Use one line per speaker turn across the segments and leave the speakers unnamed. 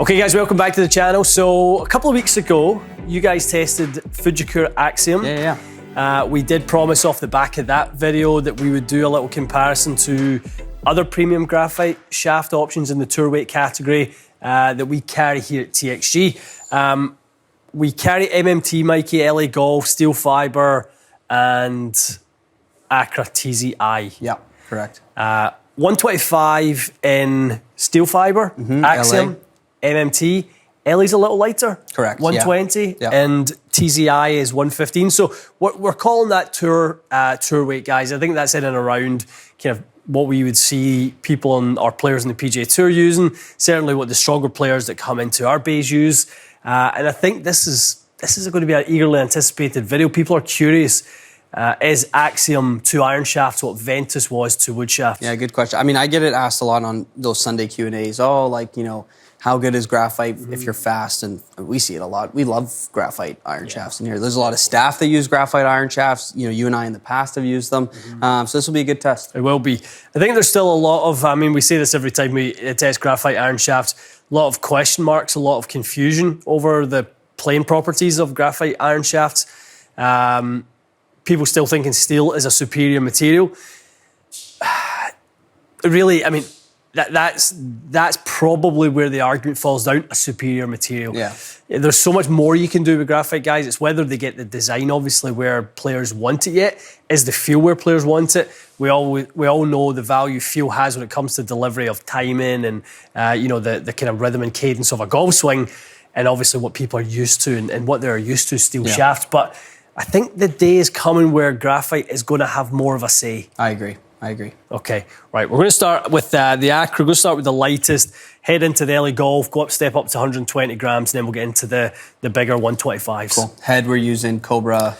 Okay guys, welcome back to the channel. So a couple of weeks ago, you guys tested Fujikura Axiom. We did promise off the back of that video that we would do a little comparison to other premium graphite shaft options in the tour weight category that we carry here at TXG. We carry MMT, Mikey, LA Golf, Steelfiber, and Accra TZi.
Yeah, correct.
125 in Steelfiber, Axiom,
LA.
MMT. LA's a little lighter.
Correct.
120,
yeah.
and TZi is 115. So we're calling that tour weight, guys. I think that's in and around kind of what we would see people and our players in the PGA Tour using. Certainly what the stronger players that come into our bays use. And I think this is going to be an eagerly anticipated video. People are curious. Is Axiom to iron shafts what Ventus was to wood shafts?
Yeah, good question. I mean, I get it asked a lot on those Sunday Q&As. Oh, like, you know, how good is graphite if you're fast? And we see it a lot. We love graphite iron shafts in here. There's a lot of staff that use graphite iron shafts. You know, you and I in the past have used them. So this will be a good test.
It will be. I think there's still a lot of, I mean, we say this every time we test graphite iron shafts, a lot of question marks, a lot of confusion over the playing properties of graphite iron shafts. People still thinking steel is a superior material. Really, I mean, that's probably where the argument falls down, a superior material.
Yeah.
There's so much more you can do with graphite, guys. It's whether they get the design, obviously, where players want it yet. Is the feel where players want it? We all know the value feel has when it comes to delivery of timing and, you know, the kind of rhythm and cadence of a golf swing, and obviously what people are used to and what they're used to, steel shafts. But I think the day is coming where graphite is going to have more of a say.
I agree.
Okay, right. We're going to start with the Accra. We're going to start with the lightest, head into the LA Golf, step up to 120 grams, and then we'll get into the bigger 125s.
Cool. Head, we're using Cobra.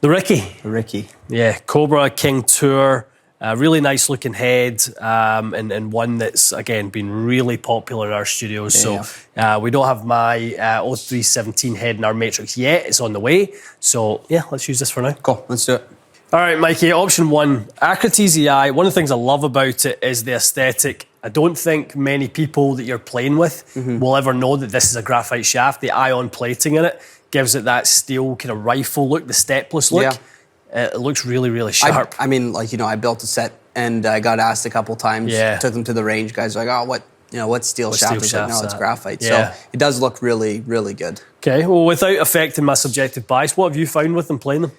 The Ricky.
The Ricky.
Yeah, Cobra King Tour. Really nice looking head, and one that's, again, been really popular in our studios. We don't have my 0317 head in our matrix yet. It's on the way. So, yeah, let's use this for now.
Cool, let's do it.
All right, Mikey, option one, Accra TZi. One of the things I love about it is the aesthetic. I don't think many people that you're playing with will ever know that this is a graphite shaft. The ion plating in it gives it that steel kind of rifle look, the stepless look. Yeah. It looks really, really sharp.
I mean, like, you know, I built a set and I got asked a couple times.
Yeah.
Took them to the range. Guys were like, oh, what steel shaft? I was like, no, it's graphite.
Yeah.
So it does look really, really good.
Okay, well, without affecting my subjective bias, what have you found with them playing them?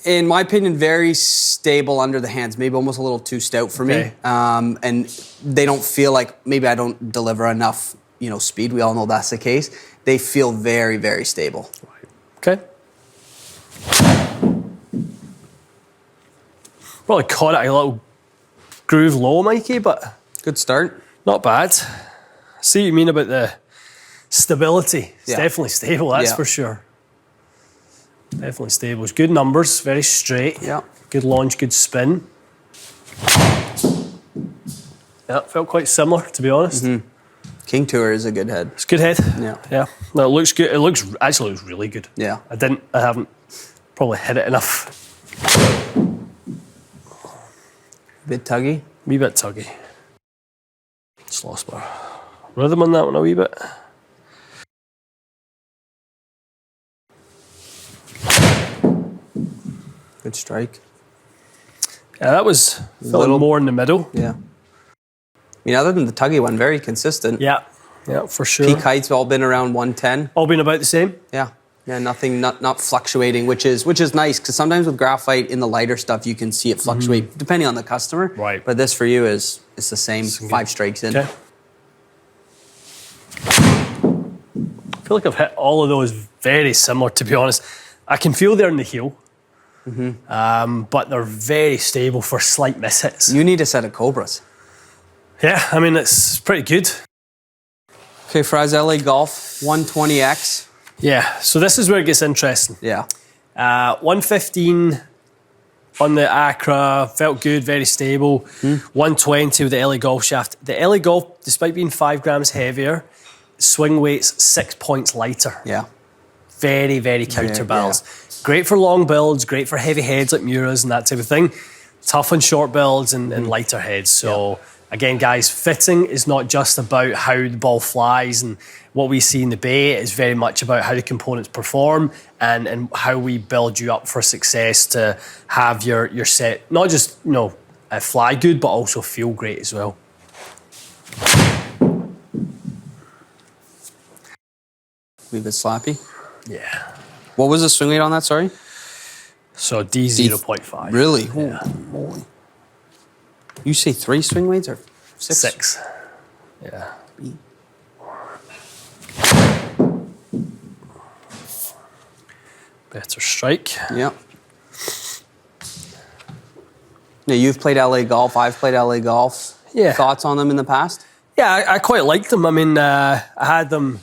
In my opinion, very stable under the hands, maybe almost a little too stout for me. And they don't feel like, maybe I don't deliver enough, you know, speed. We all know that's the case. They feel very, very stable.
Okay. Probably caught it a little groove low, Mikey, but
good start.
Not bad. See what you mean about the stability. It's definitely stable, that's for sure. Definitely stable. It's good numbers, very straight.
Yeah. Good
launch, good spin. Yeah, felt quite similar, to be honest.
King Tour is a good head.
It's a good head.
Yeah.
No, it looks good. It actually looks really good.
Yeah.
I haven't probably hit it enough.
Bit tuggy.
Wee bit tuggy. Just lost my rhythm on that one a wee bit.
Good strike.
Yeah, that was a little more in the middle.
Yeah. I mean, other than the tuggy one, very consistent.
Yeah, for sure.
Peak heights have all been around 110.
All been about the same?
Yeah. Yeah, nothing, not fluctuating, which is nice, because sometimes with graphite in the lighter stuff, you can see it fluctuate depending on the customer.
Right.
But this for you it's the same, 5 strikes in.
Okay. I feel like I've hit all of those very similar, to be honest. I can feel they're in the heel. But they're very stable for slight mishits.
You need a set of Cobras.
Yeah, I mean, it's pretty good.
Okay, for us, LA Golf, 120X.
Yeah, so this is where it gets interesting.
Yeah.
115 on the Accra, felt good, very stable. 120 with the LA Golf shaft. The LA Golf, despite being 5 grams heavier, swing weight's 6 points lighter.
Yeah.
Very, very counterbalanced. Yeah. Great for long builds, great for heavy heads like Muras and that type of thing. Tough on short builds and lighter heads. So again, guys, fitting is not just about how the ball flies and what we see in the bay. It's very much about how the components perform and how we build you up for success to have your set not just fly good, but also feel great as well.
Be a bit slappy.
Yeah.
What was the swing weight on that? Sorry.
So D 0.5.
Really?
Yeah.
Holy. You say 3 swing weights or 6?
6. Yeah. Better strike.
Yeah. Now you've played LA golf. I've played LA golf.
Yeah.
Thoughts on them in the past?
Yeah, I quite liked them. I mean, I had them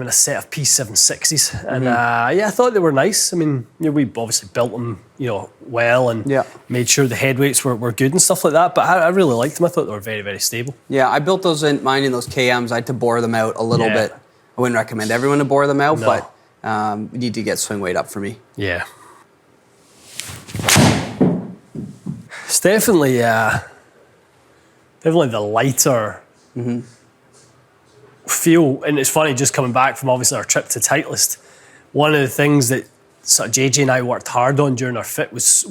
in a set of P760s, and I thought they were nice. I mean, we obviously built them, well, and made sure the head weights were good and stuff like that. But I really liked them. I thought they were very, very stable.
Yeah, I built mine in those KMs. I had to bore them out a little bit. I wouldn't recommend everyone to bore them out, but you need to get swing weight up for me.
Yeah. It's definitely the lighter feel, and it's funny just coming back from obviously our trip to Titleist. One of the things that sort of JJ and I worked hard on during our fit was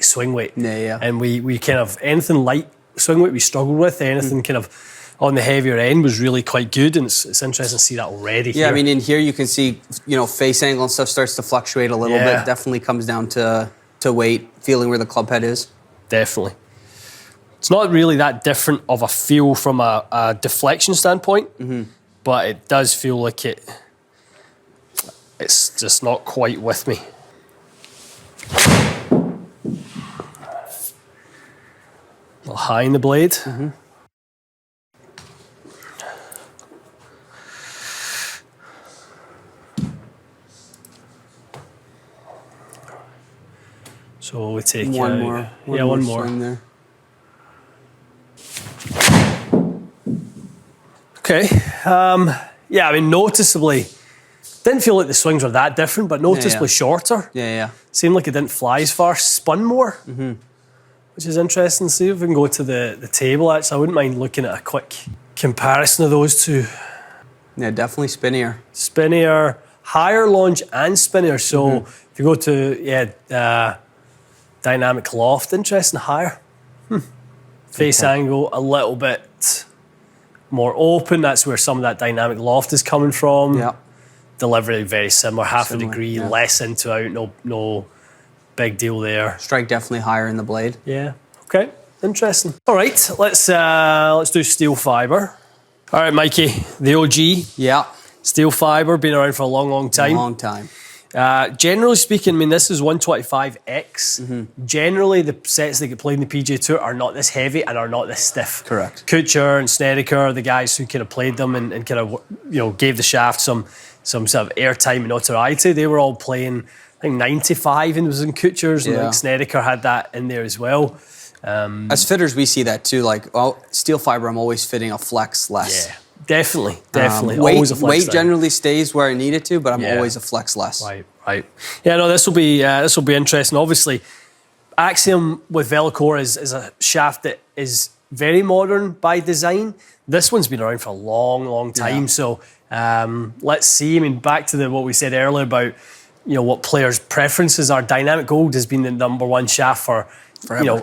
swing weight.
Yeah.
And we kind of anything light swing weight we struggled with. Anything kind of on the heavier end was really quite good, and it's interesting to see that already.
Yeah, I mean in here you can see face angle and stuff starts to fluctuate a little bit. Definitely comes down to weight, feeling where the club head is. Definitely.
It's not really that different of a feel from a deflection standpoint, but it does feel like it's just not quite with me. A little high in the blade. So we take
one more.
One more.
Swing there.
Okay. I mean, noticeably, didn't feel like the swings were that different, but noticeably shorter.
Yeah.
Seemed like it didn't fly as far, spun more, which is interesting. See if we can go to the table, actually. I wouldn't mind looking at a quick comparison of those two.
Yeah, definitely spinnier.
Spinnier, higher launch and spinnier. So if you go to, dynamic loft, interesting, higher. Face angle, a little bit more open. That's where some of that dynamic loft is coming from.
Yeah.
Delivery very similar, half a degree, less into out, no big deal there.
Strike definitely higher in the blade.
Yeah. Okay. Interesting. All right, let's do Steelfiber. All right, Mikey, the OG.
Yeah.
Steelfiber, been around for a long, long time.
Long time.
Generally speaking, I mean, this is 125X. Generally, the sets that get played in the PGA Tour are not this heavy and are not this stiff.
Correct.
Kuchar and Snedeker, the guys who kind of played them and kind of, gave the shaft some sort of airtime and notoriety. They were all playing, I think, 95 and it was in Kuchar's. And I think Snedeker had that in there as well.
As fitters, we see that too. Like, Steelfiber, I'm always fitting a flex less.
Yeah. Definitely.
Always a flex weight generally stays where I need it to, but I'm always a flex less.
Right. Yeah, no, this will be interesting. Obviously, Axiom with Velocore is a shaft that is very modern by design. This one's been around for a long, long time. So let's see. I mean, back to what we said earlier about what players' preferences are. Dynamic Gold has been the number one shaft for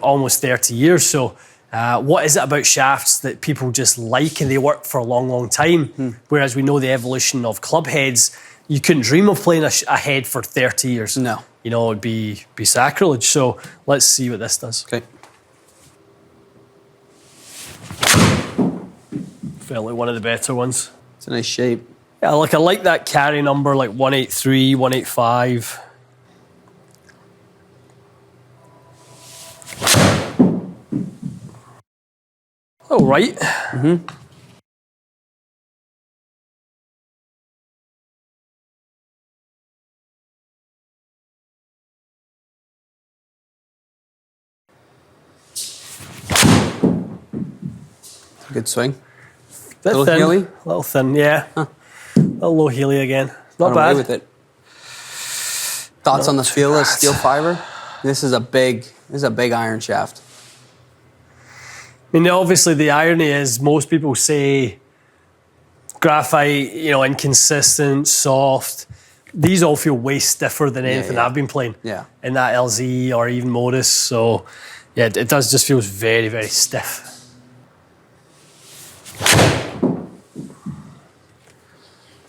almost 30 years. So. What is it about shafts that people just like and they work for a long, long time? Whereas we know the evolution of club heads, you couldn't dream of playing a head for 30 years.
No.
It would be sacrilege. So let's see what this does.
Okay.
Felt like one of the better ones.
It's a nice shape.
Yeah, I like that carry number, like 183, 185. All right.
Good swing.
Little
thin.
Healy? A little thin, yeah. A little low Healy again. Not bad.
With it. Thoughts on the feel of Steelfiber? This is a big iron shaft.
I mean, obviously the irony is most people say Graphite, you know, inconsistent, soft. These all feel way stiffer than anything I've been playing in that LZ or even Modus. So, yeah, it does just feels very, very stiff.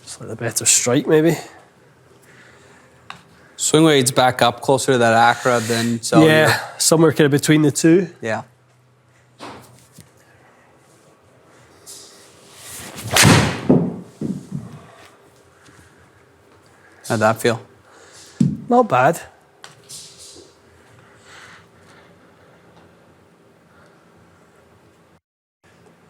Slightly better strike, maybe.
Swing weight's back up closer to that Accra than so.
Yeah, somewhere kind of between the two.
Yeah. How'd that feel?
Not bad.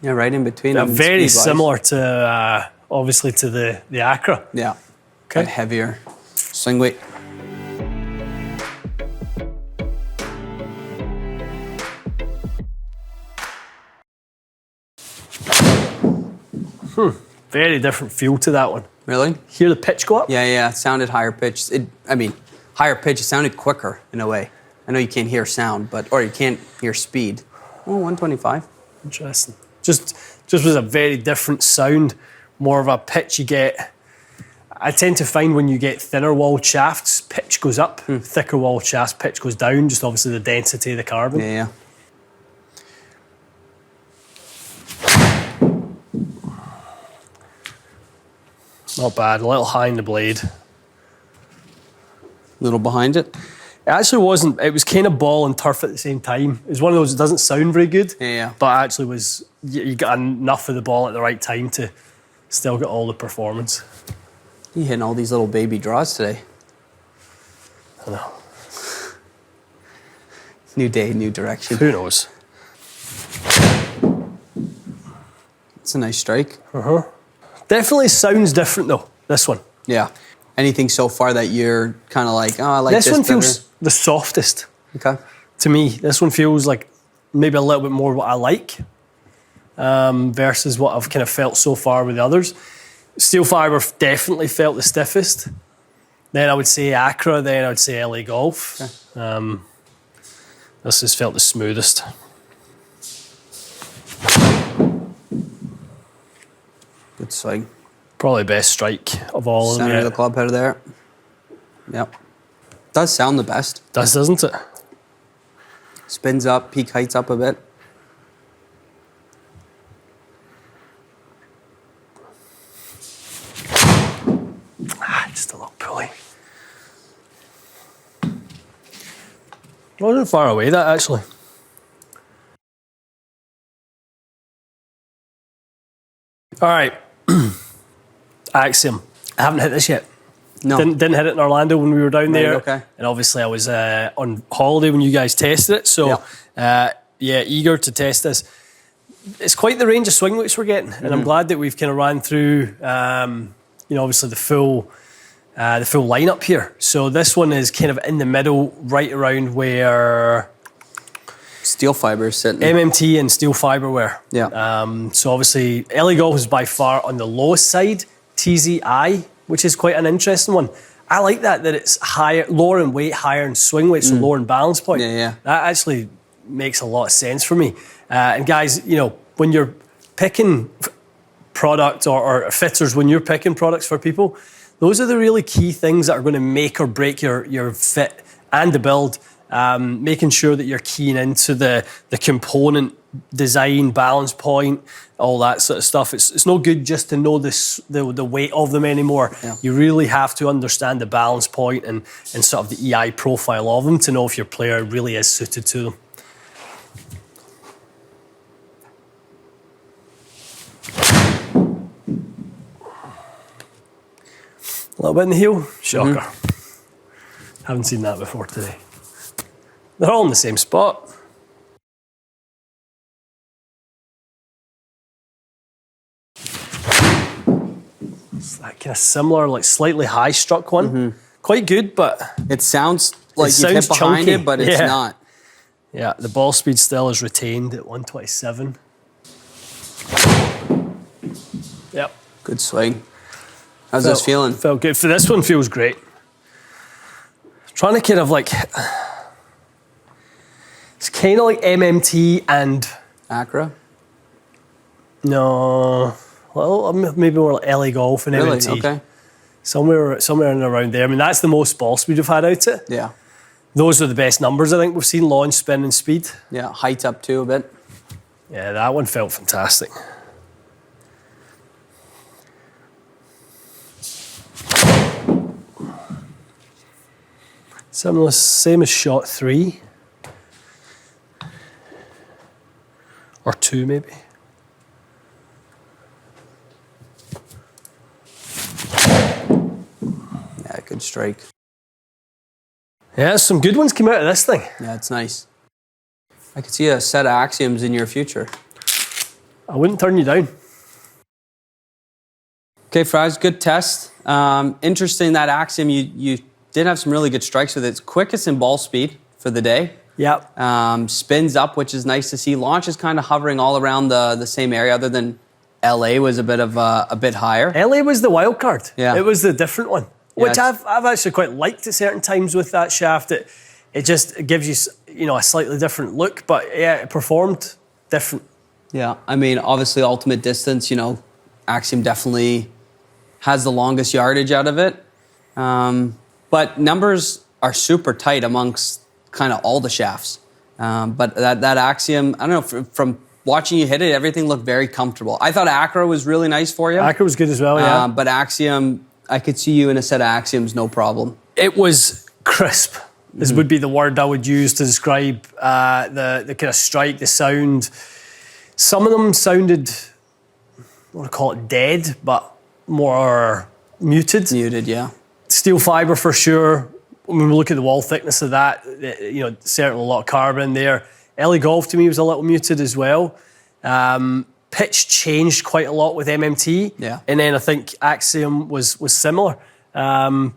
Yeah, right in between.
Yeah, very similar to, obviously, to the Accra.
Yeah.
Okay.
But heavier swing weight.
Very different feel to that one.
Really?
Hear the pitch go up?
Yeah. It sounded higher pitched. I mean, higher pitch. It sounded quicker in a way. I know you can't hear sound, or you can't hear speed. Oh, 125.
Interesting. Just was a very different sound. More of a pitch you get. I tend to find when you get thinner walled shafts, pitch goes up. Thicker walled shafts, pitch goes down. Just obviously the density of the carbon.
Yeah.
Not bad. A little high in the blade.
A little behind it.
It actually wasn't. It was kind of ball and turf at the same time. It was one of those that doesn't sound very good.
Yeah.
But actually was, you got enough of the ball at the right time to still get all the performance.
You hitting all these little baby draws today.
I know.
New day, new direction.
Who knows?
It's a nice strike.
Definitely sounds different though, this one.
Yeah. Anything so far that you're kind of like, oh, I like this
one
better?
feels the softest.
Okay.
To me, this one feels like maybe a little bit more what I like versus what I've kind of felt so far with the others. Steelfiber definitely felt the stiffest. Then I would say Accra, then I would say LA Golf. Okay. This has felt the smoothest.
Good swing.
Probably best strike of all of them.
Center of the club head there. Yep. Does sound the best.
Does, doesn't it?
Spins up, peak heights up a bit.
Just a little pulley. Wasn't far away that actually. All right. Axiom. I haven't hit this yet.
No.
Didn't hit it in Orlando when we were down there.
Okay.
And obviously I was on holiday when you guys tested it. So, eager to test this. It's quite the range of swing weights we're getting. And I'm glad that we've kind of ran through, obviously the full lineup here. So this one is kind of in the middle, right around where
Steelfiber is sitting.
MMT and Steelfiber were.
Yeah.
So obviously, LA Golf is by far on the lowest side. TZi, which is quite an interesting one. I like that it's higher, lower in weight, higher in swing weight, so lower in balance point.
Yeah.
That actually makes a lot of sense for me. And guys, when you're picking product or fitters, when you're picking products for people, those are the really key things that are going to make or break your fit and the build. Making sure that you're keying into the component design, balance point, all that sort of stuff. It's no good just to know the weight of them anymore.
Yeah.
You really have to understand the balance point and sort of the EI profile of them to know if your player really is suited to them. A little bit in the heel, shocker. Haven't seen that before today. They're all in the same spot. It's that kind of similar, like slightly high struck one. Quite good, but
it sounds like you hit behind
chunky.
it, but it's not.
Yeah, the ball speed still is retained at 127. Yep.
Good swing. How's this feeling?
Felt good. For this one, feels great. Trying to kind of like, it's kind of like MMT and
Accra?
No. Well, maybe more like LA Golf and
Really?
MMT.
Okay.
Somewhere in and around there. I mean, that's the most ball speed we've had out it.
Yeah.
Those are the best numbers I think we've seen, launch, spin and speed.
Yeah, height up too a bit.
Yeah, that one felt fantastic. Similar, same as shot 3. Or 2 maybe.
Yeah, good strike.
Yeah, some good ones came out of this thing.
Yeah, it's nice. I could see a set of Axioms in your future.
I wouldn't turn you down.
Okay, Fries, good test. Interesting that Axiom, you did have some really good strikes with it. It's quickest in ball speed for the day.
Yep.
Spins up, which is nice to see. Launch is kind of hovering all around the same area, other than LA was a bit higher.
LA was the wild card.
Yeah.
It was the different one, which I've actually quite liked at certain times with that shaft. It just gives you a slightly different look, but yeah, it performed different.
Yeah, I mean, obviously ultimate distance, Axiom definitely has the longest yardage out of it. But numbers are super tight amongst kind of all the shafts. But that Axiom, I don't know, from watching you hit it, everything looked very comfortable. I thought Accra was really nice for you.
Accra was good as well, yeah.
But Axiom, I could see you in a set of Axioms, no problem.
It was crisp. This would be the word I would use to describe the kind of strike, the sound. Some of them sounded, I want to call it dead, but more muted.
Muted, yeah.
Steelfiber for sure. When we look at the wall thickness of that, certainly a lot of carbon there. LA Golf to me was a little muted as well. Pitch changed quite a lot with MMT.
Yeah.
And then I think Axiom was similar. If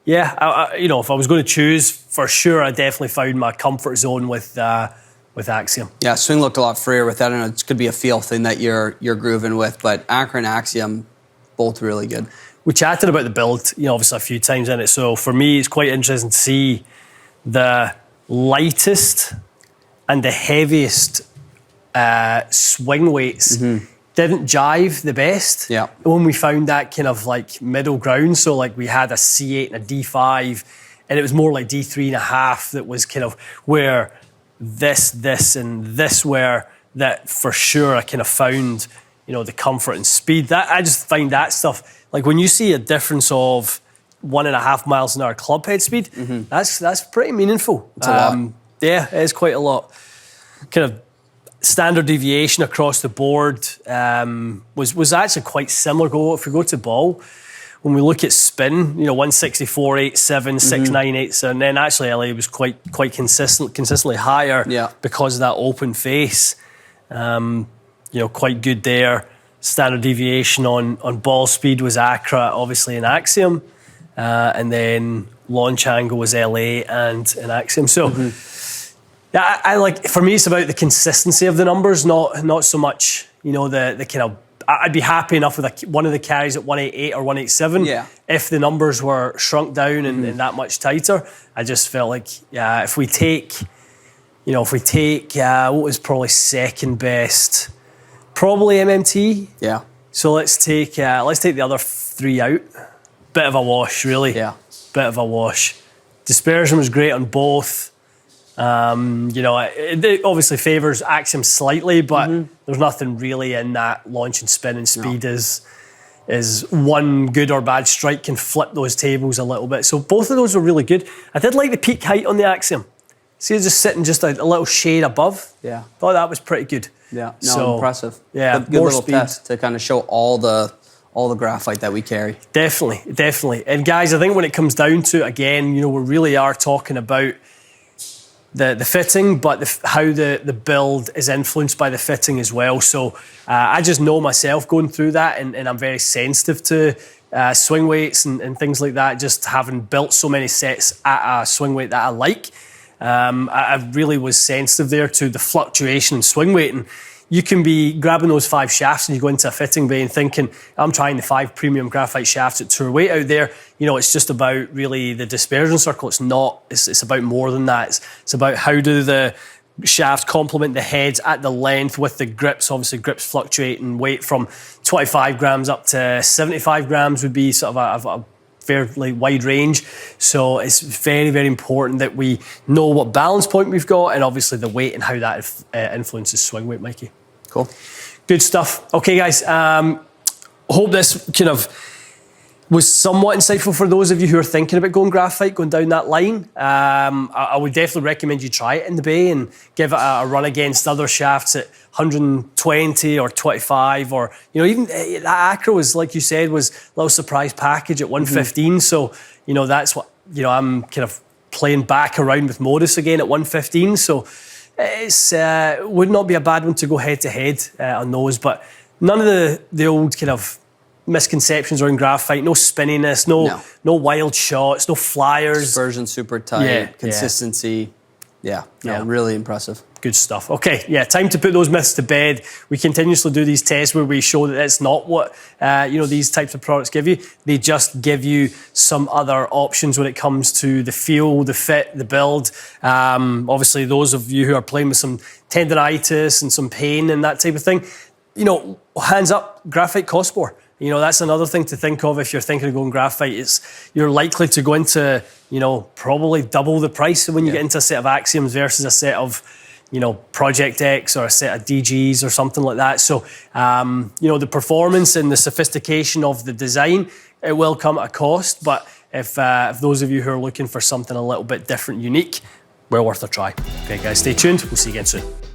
I was going to choose, for sure, I definitely found my comfort zone with Axiom.
Yeah, swing looked a lot freer with that. I know it could be a feel thing that you're grooving with, but Accra and Axiom, both really good.
We chatted about the build, obviously a few times in it. So for me, it's quite interesting to see the lightest and the heaviest swing weights didn't jive the best.
Yeah.
When we found that kind of like middle ground, so like we had a C8 and a D5, and it was more like D3.5 that was kind of where this and this were, that for sure I kind of found, the comfort and speed. That I just find that stuff, like when you see a difference of 1.5 miles an hour club head speed, that's pretty meaningful.
It's a lot.
Yeah, it is quite a lot. Kind of standard deviation across the board was actually quite similar. If we go to ball, when we look at spin, 164.87, 69.87, then actually LA was quite consistently higher because of that open face. Quite good there. Standard deviation on ball speed was Accra, obviously in Axiom, and then launch angle was LA and Axiom. So. Yeah, I like. For me, it's about the consistency of the numbers, not so much. The kind of. I'd be happy enough with one of the carries at 188 or 187.
Yeah.
If the numbers were shrunk down and that much tighter, I just felt like if we take what was probably second best, probably MMT.
Yeah.
So let's take the other 3 out. Bit of a wash, really.
Yeah.
Bit of a wash. Dispersion was great on both. It obviously favours Axiom slightly, but there's nothing really in that launch and spin and speed is one good or bad strike can flip those tables a little bit. So both of those were really good. I did like the peak height on the Axiom. See it just sitting just a little shade above.
Yeah.
Thought that was pretty good.
Yeah. No, impressive.
Yeah.
Good little test to kind of show all the graphite that we carry.
Definitely. And guys, I think when it comes down to it, again, we really are talking about the fitting, but how the build is influenced by the fitting as well. So I just know myself going through that, and I'm very sensitive to swing weights and things like that, just having built so many sets at a swing weight that I like. I really was sensitive there to the fluctuation in swing weight. And you can be grabbing those 5 shafts and you go into a fitting bay and thinking, I'm trying the 5 premium graphite shafts at tour weight out there. It's just about really the dispersion circle. It's not, it's about more than that. It's about how do the shafts complement the heads at the length with the grips. Obviously, grips fluctuate in weight from 25 grams up to 75 grams would be sort of a fairly wide range. So it's very, very important that we know what balance point we've got and obviously the weight and how that influences swing weight, Mikey.
Cool. Good stuff.
Okay, guys. Hope this kind of was somewhat insightful for those of you who are thinking about going graphite, going down that line. I would definitely recommend you try it in the bay and give it a run against other shafts at 120 or 25, or even that Accra was, like you said, was a little surprise package at 115. So that's what I'm kind of playing back around with Modus again at 115. So it's would not be a bad one to go head to head on those, but none of the old kind of misconceptions around graphite. No spinniness, no wild shots, no flyers.
Dispersion super tight, consistency. Yeah, really impressive.
Good stuff. Okay, time to put those myths to bed. We continuously do these tests where we show that it's not what these types of products give you. They just give you some other options when it comes to the feel, the fit, the build. Obviously, those of you who are playing with some tendinitis and some pain and that type of thing, hands up, graphite costs more. That's another thing to think of if you're thinking of going graphite. You're likely to go into, probably double the price when you get into a set of Axioms versus a set of, Project X or a set of DGs or something like that. So, the performance and the sophistication of the design, it will come at a cost. But if those of you who are looking for something a little bit different, unique, well worth a try. Okay, guys, stay tuned. We'll see you again soon.